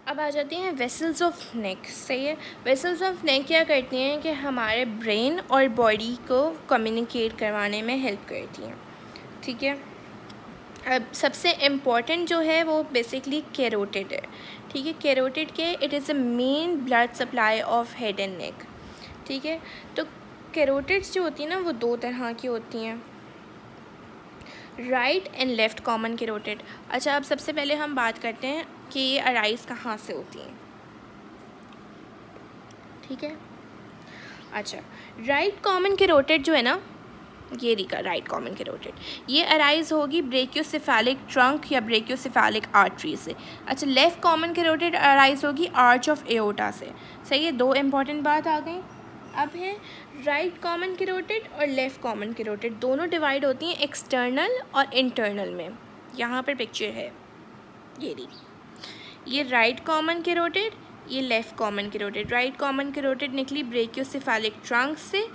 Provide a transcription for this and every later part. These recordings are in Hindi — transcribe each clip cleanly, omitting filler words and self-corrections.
अब आ जाती हैं वेसल्स ऑफ नेक। सही है, वेसल्स ऑफ नेक क्या करती हैं कि हमारे ब्रेन और बॉडी को कम्युनिकेट करवाने में हेल्प करती हैं। ठीक है, अब सबसे इम्पॉर्टेंट जो है वो बेसिकली कैरोटिड है। ठीक है, कैरोटिड के it is the main blood supply of head and neck. ठीक है, तो कैरोटिड्स जो होती हैं ना वो दो तरह की होती हैं, right and left common carotid. अच्छा, अब सबसे पहले हम बात करते हैं कि ये अराइज कहाँ से होती हैं। ठीक है, अच्छा, राइट कॉमन कैरोटिड जो है ना, ये रिका राइट कॉमन कैरोटिड, ये अराइज होगी ब्रेकियोसेफेलिक ट्रंक या ब्रेकियोसेफेलिक आर्टरी से। अच्छा, लेफ़्ट कॉमन कैरोटिड अराइज होगी आर्च ऑफ एओर्टा से। सही है, दो इंपॉर्टेंट बात आ गई। अब है राइट कॉमन कैरोटिड और लेफ़्ट कॉमन कैरोटिड, दोनों डिवाइड होती हैं एक्सटर्नल और इंटरनल में। यहाँ पर पिक्चर है, ये रही, ये राइट कॉमन कैरोटिड, ये left common carotid. Right common carotid निकली ब्रेकियोसेफेलिक ट्रंक से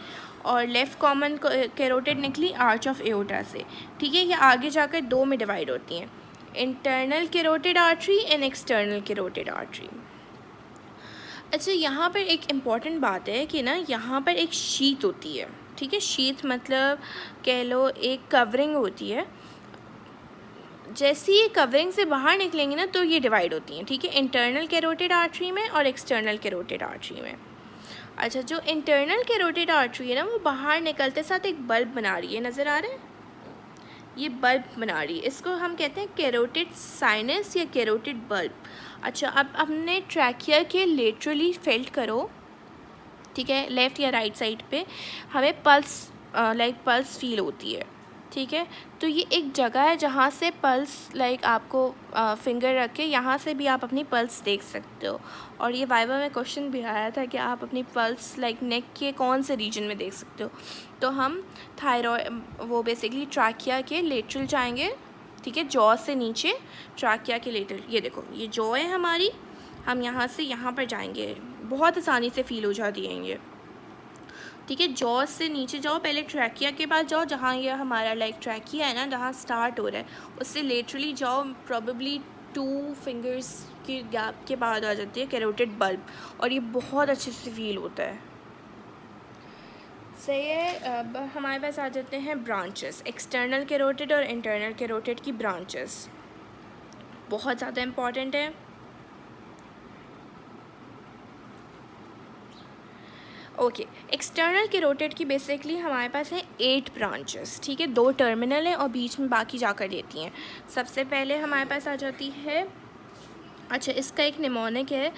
और लेफ़्ट कॉमन कैरोटिड निकली आर्च ऑफ एओर्टा से। ठीक है, ये आगे जाकर दो में डिवाइड होती हैं, internal carotid artery and external carotid artery. अच्छा, यहाँ पर एक इम्पॉर्टेंट बात है कि ना यहाँ पर एक शीट होती है। ठीक है, शीट मतलब कह लो एक कवरिंग होती है। जैसे ये कवरिंग से बाहर निकलेंगे ना तो ये डिवाइड होती हैं। ठीक है, इंटरनल कैरोटिड आर्टरी में और एक्सटर्नल कैरोटिड आर्टरी में। अच्छा, जो इंटरनल कैरोटिड आर्टरी है ना वो बाहर निकलते साथ एक बल्ब बना रही है, नज़र आ रहा है, ये बल्ब बना रही है, इसको हम कहते हैं कैरोटिड साइनस या कैरोटिड बल्ब। अच्छा, अब हमने ट्रैकिया के लेटरली फेल्ट करो, ठीक है, लेफ़्ट या राइट साइड पे हमें पल्स पल्स फील होती है। ठीक है, तो ये एक जगह है जहाँ से पल्स आपको फिंगर रख के यहाँ से भी आप अपनी पल्स देख सकते हो। और ये वाइवा में क्वेश्चन भी आया था कि आप अपनी पल्स नेक के कौन से रीजन में देख सकते हो। तो हम थायरॉयड वो बेसिकली ट्रैकिया के लेटरल जाएंगे। ठीक है, जॉ से नीचे ट्रैकिया के लेटरल, ये देखो ये जॉ है हमारी, हम यहाँ से यहाँ पर जाएंगे, बहुत आसानी से फील हो जाती है ये। ठीक है, जॉ से नीचे जाओ, पहले ट्रैकिया के पास जाओ, जहाँ ये हमारा ट्रैकिया है ना, जहाँ स्टार्ट हो रहा है उससे लेटरली जाओ, प्रॉबेबली 2 फिंगर्स के गैप के बाद आ जाती है कैरोटिड बल्ब, और ये बहुत अच्छे से फील होता है। सही है, अब हमारे पास आ जाते हैं ब्रांचेस, एक्सटर्नल कैरोटिड और इंटरनल कैरोटिड की ब्रांचेस बहुत ज़्यादा इम्पॉर्टेंट है। ओके, एक्सटर्नल कैरोटिड की बेसिकली हमारे पास है 8 ब्रांचेस। ठीक है, 2 टर्मिनल हैं और बीच में बाकी जाकर देती हैं। सबसे पहले हमारे पास आ जाती है, अच्छा इसका एक निमोनिक है,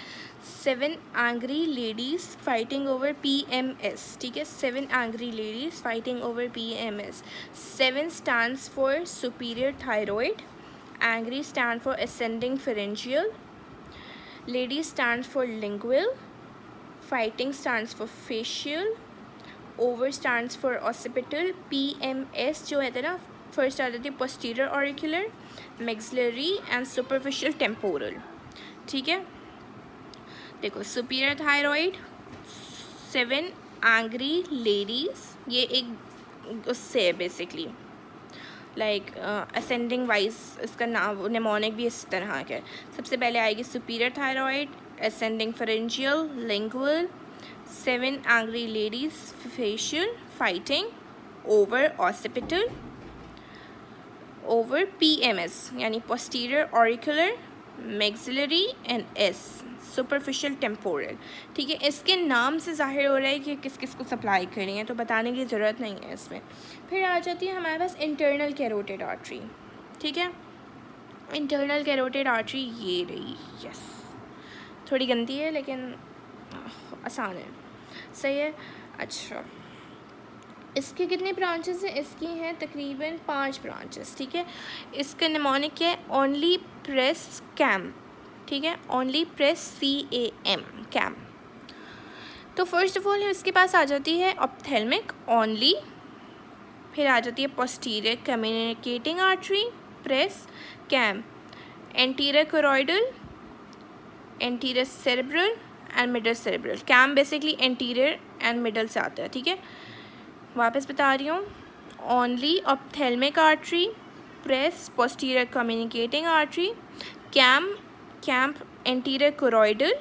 7 angry ladies fighting over PMS। ठीक है, 7 angry ladies fighting over PMS। 7 stands for superior thyroid, angry stand for ascending pharyngeal, lady stand for lingual, fighting stands for facial, over stands for occipital, PMS जो है ना फर्स्ट आ जाती है posterior auricular, maxillary and superficial temporal। ठीक है, देखो सुपीरियर थायरॉइड, 7 एंग्री लेडीज़, ये एक उससे है बेसिकली असेंडिंग वाइज, इसका नाम निमोनिक भी इस तरह का है। सबसे पहले आएगी superior thyroid, ascending pharyngeal, lingual, 7 angry ladies, facial, fighting, over occipital, over PMS यानी posterior auricular, maxillary and S superficial temporal। ठीक है, इसके नाम से जाहिर हो रहा है कि किस किस को सप्लाई कर रही हैं, तो बताने की ज़रूरत नहीं है इसमें। फिर आ जाती है हमारे पास इंटरनल कैरोटिड आर्टरी। ठीक है, इंटरनल कैरोटिड आर्टरी ये रही, यस थोड़ी गंदी है लेकिन आसान है। सही है, अच्छा इसके कितने ब्रांचेस हैं, इसकी हैं तकरीबन 5 ब्रांचेस। ठीक है, इसका निमोनिक है ओनली प्रेस कैम। ठीक है, ओनली प्रेस CAM कैम। तो फर्स्ट ऑफ ऑल इसके पास आ जाती है ऑप्थेल्मिक ओनली, फिर आ जाती है posterior communicating artery press cam, anterior choroidal, anterior cerebral and middle cerebral. Cam basically anterior and middle से आता है। ठीक है, वापस बता रही हूँ, only ophthalmic artery press posterior communicating artery cam camp anterior choroidal,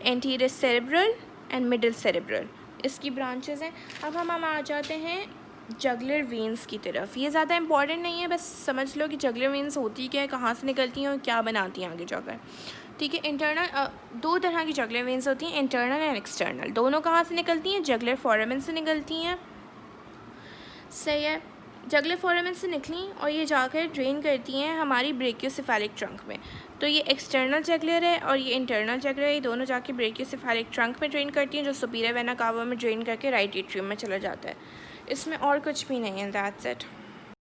anterior cerebral and middle cerebral, इसकी ब्रांचेस हैं। अब हम आ जाते हैं जगुलर वेन्स की तरफ। ये ज़्यादा इंपॉर्टेंट नहीं है, बस समझ लो कि जगुलर वेन्स होती क्या है, कहाँ से निकलती हैं और क्या बनाती हैं आगे जाकर। ठीक है, इंटरनल दो तरह की जगुलर वेन्स होती हैं, इंटरनल एंड एक्सटर्नल। दोनों कहाँ से निकलती हैं? जगुलर फोरामेन से निकलती हैं। सही है, जगुलर फोरामेन से निकली और ये जाकर ड्रेन करती हैं हमारी ब्रेकियोसेफेलिक ट्रंक में। तो ये एक्सटर्नल जगुलर है और ये इंटरनल जगुलर है, ये दोनों जाके ब्रेकियोसेफेलिक ट्रंक में ड्रेन करती हैं, जो सुपीरियर वेना कावा में ड्रेन करके राइट एट्रियम में चला जाता है। इसमें और कुछ भी नहीं है, दैट्स इट।